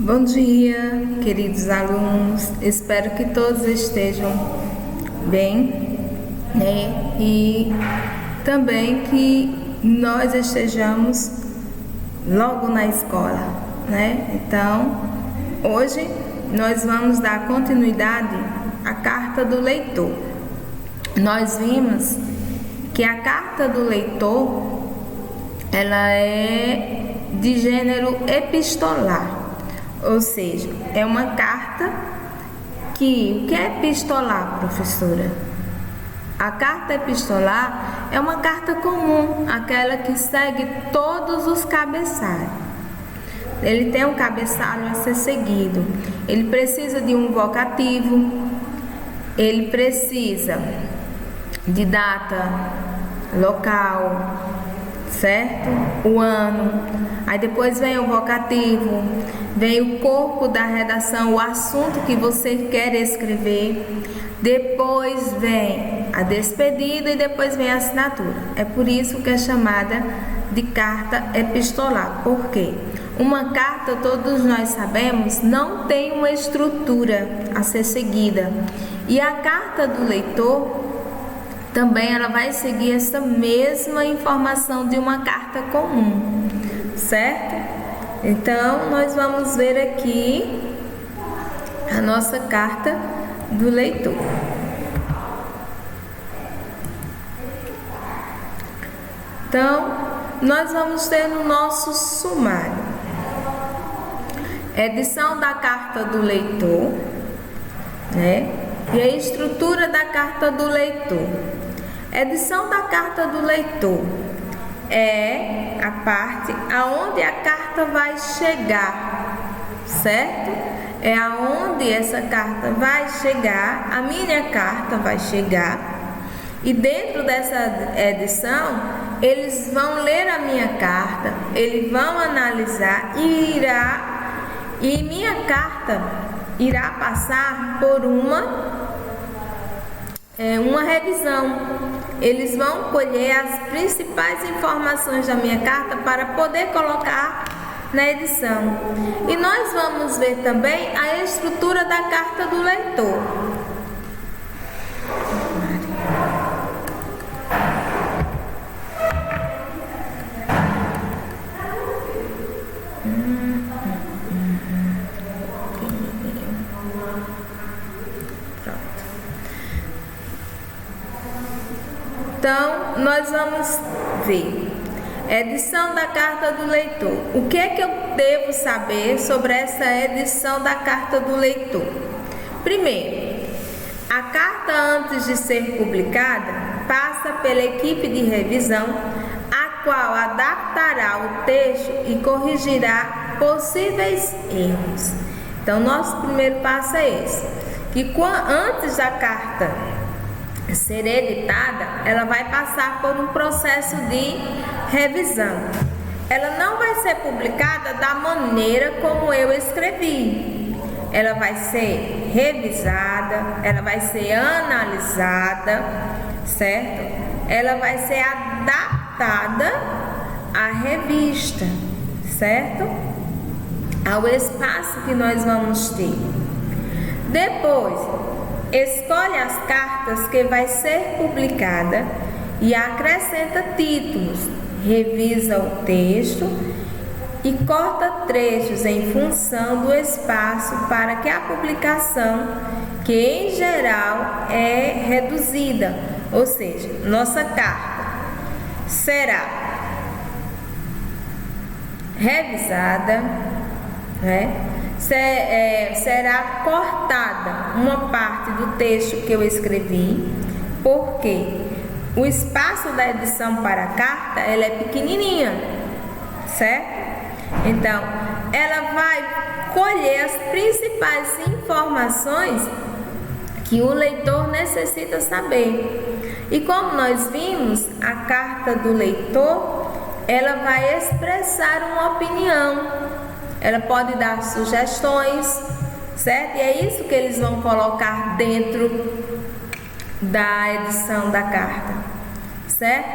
Bom dia, queridos alunos. Espero que todos estejam bem, né? E também que nós estejamos logo na escola, né? Então, hoje nós vamos dar continuidade à carta do leitor. Nós vimos que a carta do leitor, ela é de gênero epistolar. Ou seja, é uma carta que... O que é epistolar, professora? A carta epistolar é uma carta comum, aquela que segue todos os cabeçalhos. Ele tem um cabeçalho a ser seguido. Ele precisa de um vocativo, ele precisa de data, local, certo? O ano. Aí depois vem o vocativo, vem o corpo da redação, o assunto que você quer escrever. Depois vem a despedida e depois vem a assinatura. É por isso que é chamada de carta epistolar. Por quê? Uma carta, todos nós sabemos, não tem uma estrutura a ser seguida. E a carta do leitor também ela vai seguir essa mesma informação de uma carta comum, certo? Então, nós vamos ver aqui a nossa carta do leitor. Então, nós vamos ter no nosso sumário edição da carta do leitor, né? E a estrutura da carta do leitor. Edição da carta do leitor é a parte aonde a carta vai chegar, certo? É aonde essa carta vai chegar, a minha carta vai chegar. E dentro dessa edição, eles vão ler a minha carta, eles vão analisar e minha carta irá passar por uma revisão. Eles vão colher as principais informações da minha carta para poder colocar na edição. E nós vamos ver também a estrutura da carta do leitor. Então, nós vamos ver edição da carta do leitor. O que é que eu devo saber sobre essa edição da carta do leitor? Primeiro, a carta antes de ser publicada passa pela equipe de revisão, a qual adaptará o texto e corrigirá possíveis erros. Então, nosso primeiro passo é esse, que antes da carta ser editada, ela vai passar por um processo de revisão. Ela não vai ser publicada da maneira como eu escrevi. Ela vai ser revisada, ela vai ser analisada, certo? Ela vai ser adaptada à revista, certo? Ao espaço que nós vamos ter. Depois, escolhe as cartas que vai ser publicada e acrescenta títulos, revisa o texto e corta trechos em função do espaço para que a publicação, que em geral é reduzida, ou seja, nossa carta será revisada, né? Será cortada uma parte do texto que eu escrevi, porque o espaço da edição para a carta ela é pequenininha, certo? Então, ela vai colher as principais informações que o leitor necessita saber. E como nós vimos, a carta do leitor ela vai expressar uma opinião. Ela pode dar sugestões, certo? E é isso que eles vão colocar dentro da edição da carta, certo?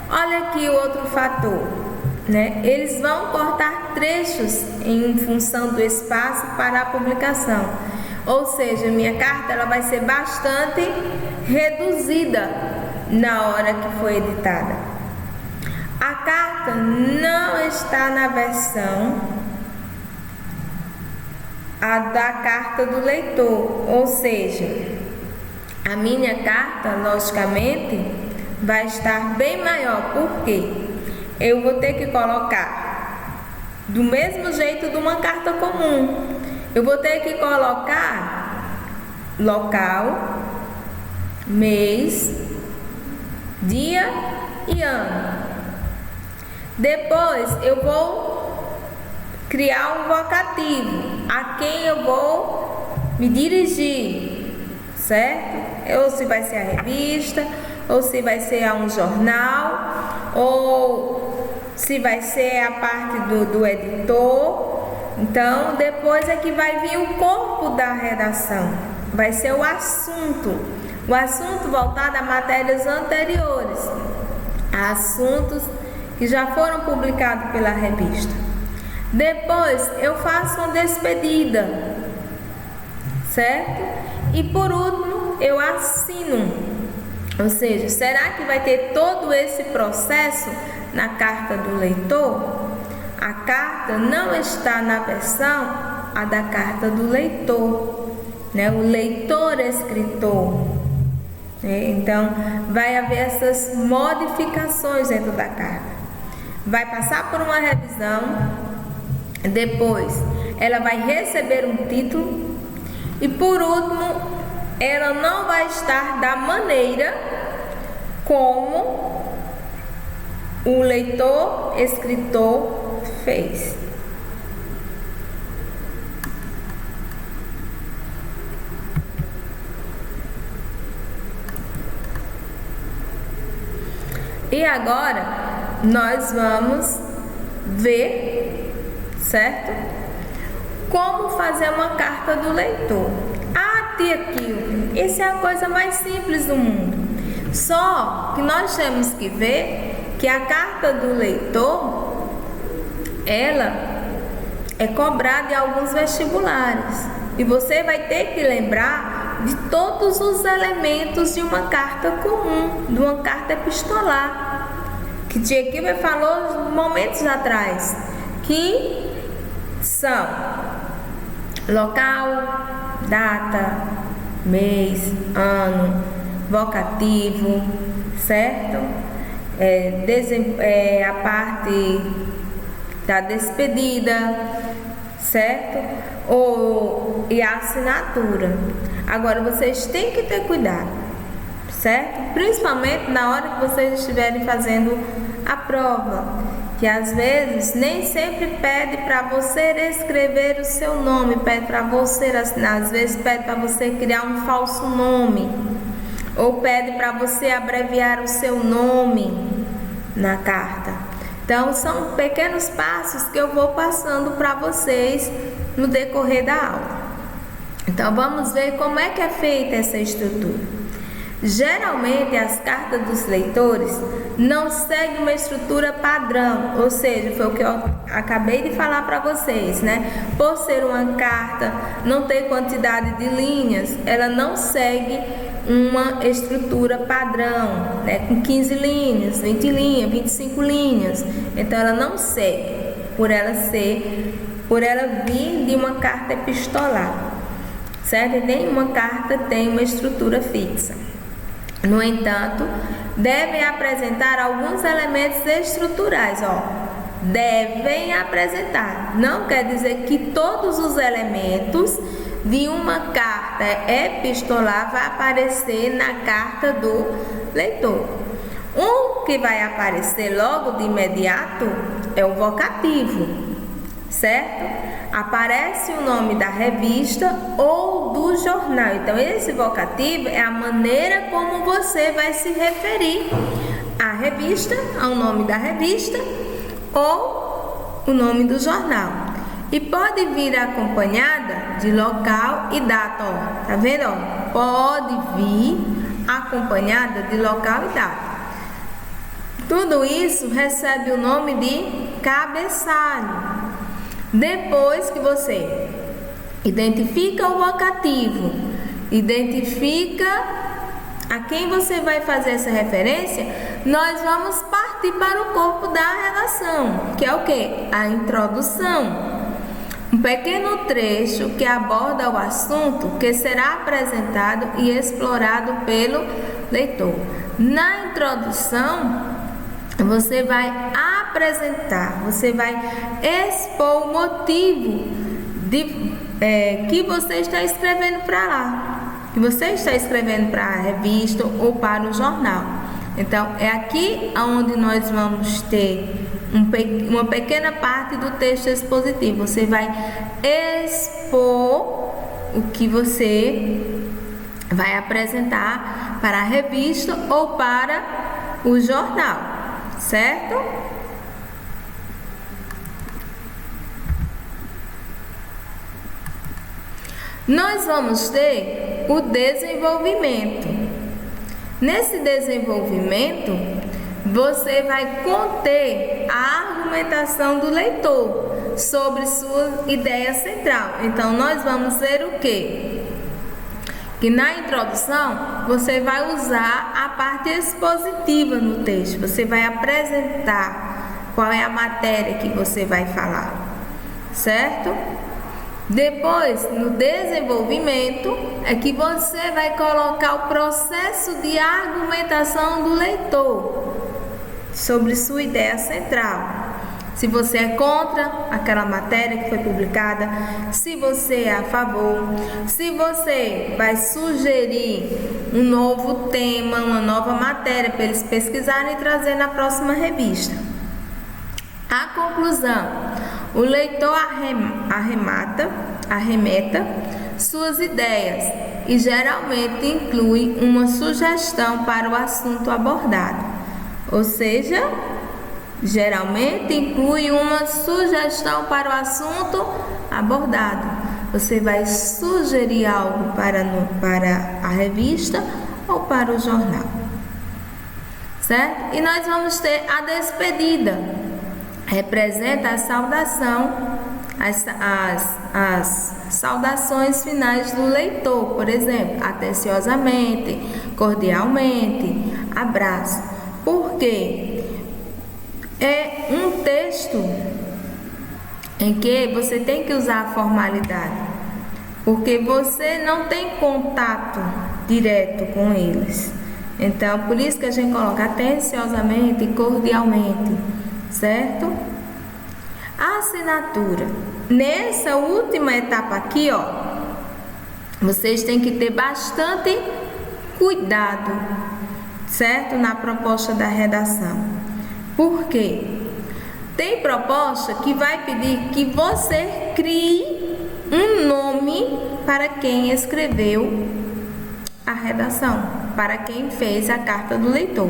Olha aqui o outro fator, né, eles vão cortar trechos em função do espaço para a publicação. Ou seja, minha carta ela vai ser bastante reduzida na hora que foi editada. A carta não está na versão da carta do leitor, ou seja, a minha carta, logicamente, vai estar bem maior, porque eu vou ter que colocar do mesmo jeito de uma carta comum. Eu vou ter que colocar local, mês, dia e ano. Depois eu vou criar um vocativo a quem eu vou me dirigir, certo? Ou se vai ser a revista, ou se vai ser a um jornal, ou se vai ser a parte do editor. Então, depois é que vai vir o corpo da redação, vai ser o assunto voltado a matérias anteriores, a assuntos que já foram publicados pela revista. Depois eu faço uma despedida, certo? E por último eu assino. Ou seja, será que vai ter todo esse processo na carta do leitor? A carta não está na versão da carta do leitor, né? O leitor escritor. Então, vai haver essas modificações dentro da carta. Vai passar por uma revisão, depois ela vai receber um título e por último, ela não vai estar da maneira como o leitor escritor fez. E agora nós vamos ver, certo? Como fazer uma carta do leitor. Ah, tia Kilvin, essa é a coisa mais simples do mundo. Só que nós temos que ver que a carta do leitor ela é cobrada em alguns vestibulares e você vai ter que lembrar de todos os elementos de uma carta comum, de uma carta epistolar, que Tia Kilvin falou momentos atrás, que são local, data, mês, ano, vocativo, certo? A parte da despedida, certo? E a assinatura. Agora, vocês têm que ter cuidado, certo? Principalmente na hora que vocês estiverem fazendo a prova, que às vezes nem sempre pede para você escrever o seu nome, pede para você assinar, às vezes pede para você criar um falso nome, ou pede para você abreviar o seu nome na carta. Então, são pequenos passos que eu vou passando para vocês no decorrer da aula. Então, vamos ver como é que é feita essa estrutura. Geralmente, as cartas dos leitores não seguem uma estrutura padrão, ou seja, foi o que eu acabei de falar para vocês, né? Por ser uma carta, não ter quantidade de linhas, ela não segue uma estrutura padrão, né? Com 15 linhas, 20 linhas, 25 linhas. Então, ela não segue, por ela vir de uma carta epistolar, certo? E nenhuma carta tem uma estrutura fixa. No entanto, devem apresentar alguns elementos estruturais, devem apresentar. Não quer dizer que todos os elementos de uma carta epistolar vai aparecer na carta do leitor. Um que vai aparecer logo de imediato é o vocativo, certo? Aparece o nome da revista ou do jornal. Então, esse vocativo é a maneira como você vai se referir à revista, ao nome da revista ou o nome do jornal. E pode vir acompanhada de local e data, tá vendo? Pode vir acompanhada de local e data. Tudo isso recebe o nome de cabeçalho. Depois que você identifica o vocativo, identifica a quem você vai fazer essa referência, nós vamos partir para o corpo da redação, que é o quê? A introdução. Um pequeno trecho que aborda o assunto que será apresentado e explorado pelo leitor. Na introdução, você vai apresentar, você vai expor o motivo que você está escrevendo para lá, que você está escrevendo para a revista ou para o jornal. Então, é aqui onde nós vamos ter uma pequena parte do texto expositivo. Você vai expor o que você vai apresentar para a revista ou para o jornal, certo? Nós vamos ter o desenvolvimento. Nesse desenvolvimento, você vai conter a argumentação do leitor sobre sua ideia central. Então, nós vamos ver o quê? Que na introdução, você vai usar a parte expositiva no texto. Você vai apresentar qual é a matéria que você vai falar, certo? Depois, no desenvolvimento, é que você vai colocar o processo de argumentação do leitor sobre sua ideia central. Se você é contra aquela matéria que foi publicada, se você é a favor, se você vai sugerir um novo tema, uma nova matéria para eles pesquisarem e trazer na próxima revista. A conclusão: o leitor arremeta suas ideias e geralmente inclui uma sugestão para o assunto abordado. Ou seja, geralmente inclui uma sugestão para o assunto abordado. Você vai sugerir algo para a revista ou para o jornal, certo? E nós vamos ter a despedida. Representa a saudação, as saudações finais do leitor, por exemplo, atenciosamente, cordialmente, abraço. Por quê? É um texto em que você tem que usar a formalidade, porque você não tem contato direto com eles. Então, por isso que a gente coloca atenciosamente e cordialmente, certo? A assinatura. Nessa última etapa aqui, ó, vocês têm que ter bastante cuidado, certo? Na proposta da redação. Por quê? Tem proposta que vai pedir que você crie um nome para quem escreveu a redação, para quem fez a carta do leitor.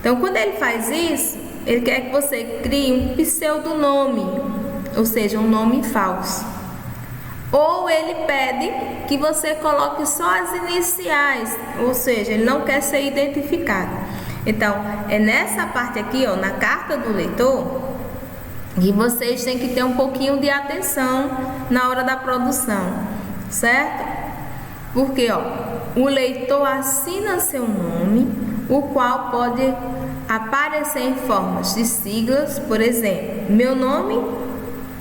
Então, quando ele faz isso, ele quer que você crie um pseudonome, ou seja, um nome falso. Ou ele pede que você coloque só as iniciais, ou seja, ele não quer ser identificado. Então, é nessa parte aqui, ó, na carta do leitor, que vocês têm que ter um pouquinho de atenção na hora da produção, certo? Porque, ó, o leitor assina seu nome, o qual pode aparecer em formas de siglas, por exemplo, meu nome,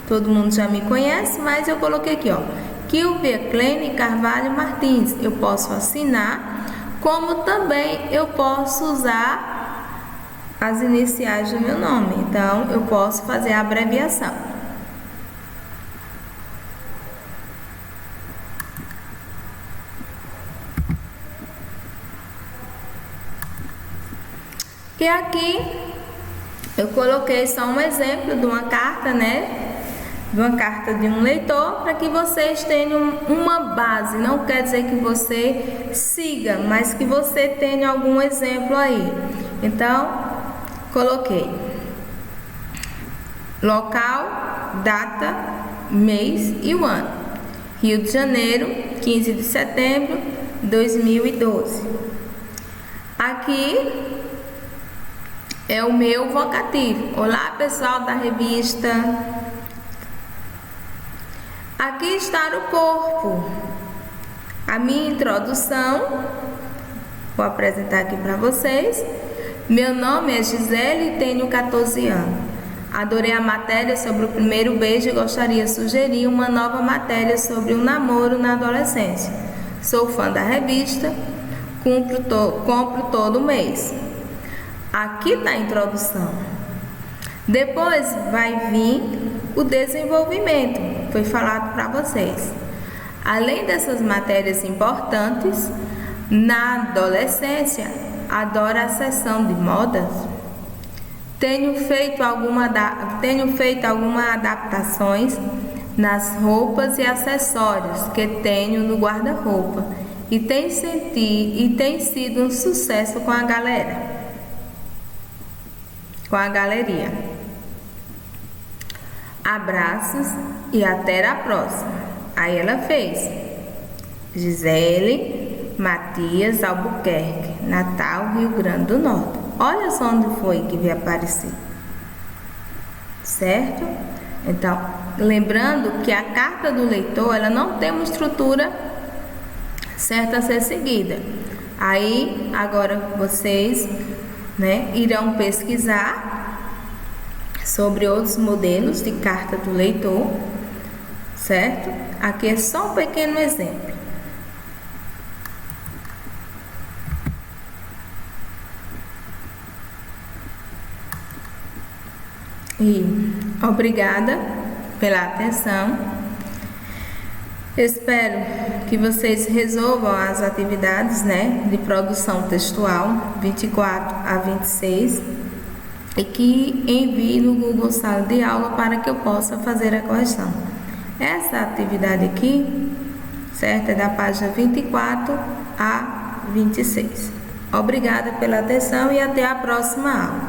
todo mundo já me conhece, mas eu coloquei aqui, ó, Kilvia Kleine Carvalho Martins. Eu posso assinar, como também eu posso usar as iniciais do meu nome. Então, eu posso fazer a abreviação. E aqui eu coloquei só um exemplo de uma carta, né? De uma carta de um leitor, para que vocês tenham uma base. Não quer dizer que você siga, mas que você tenha algum exemplo aí. Então, coloquei local, data, mês e o ano. Rio de Janeiro, 15 de setembro de 2012. Aqui é o meu vocativo. Olá, pessoal da revista. Aqui está o corpo. A minha introdução, vou apresentar aqui para vocês. Meu nome é Gisele e tenho 14 anos. Adorei a matéria sobre o primeiro beijo e gostaria de sugerir uma nova matéria sobre o namoro na adolescência. Sou fã da revista, compro todo mês. Aqui está a introdução. Depois vai vir o desenvolvimento, foi falado para vocês. Além dessas matérias importantes, na adolescência, adoro a seção de modas. Tenho feito algumas adaptações nas roupas e acessórios que tenho no guarda-roupa e tem sido um sucesso com a galeria. Abraços e até a próxima. Aí ela fez: Gisele Matias Albuquerque, Natal, Rio Grande do Norte. Olha só onde foi que veio aparecer, certo? Então, lembrando que a carta do leitor, ela não tem uma estrutura certa a ser seguida. Aí, agora vocês, irão pesquisar sobre outros modelos de carta do leitor, certo? Aqui é só um pequeno exemplo. E obrigada pela atenção. Espero que vocês resolvam as atividades, de produção textual 24 a 26 e que envie no Google Sala de Aula para que eu possa fazer a correção. Essa atividade aqui, certo, é da página 24 a 26. Obrigada pela atenção e até a próxima aula.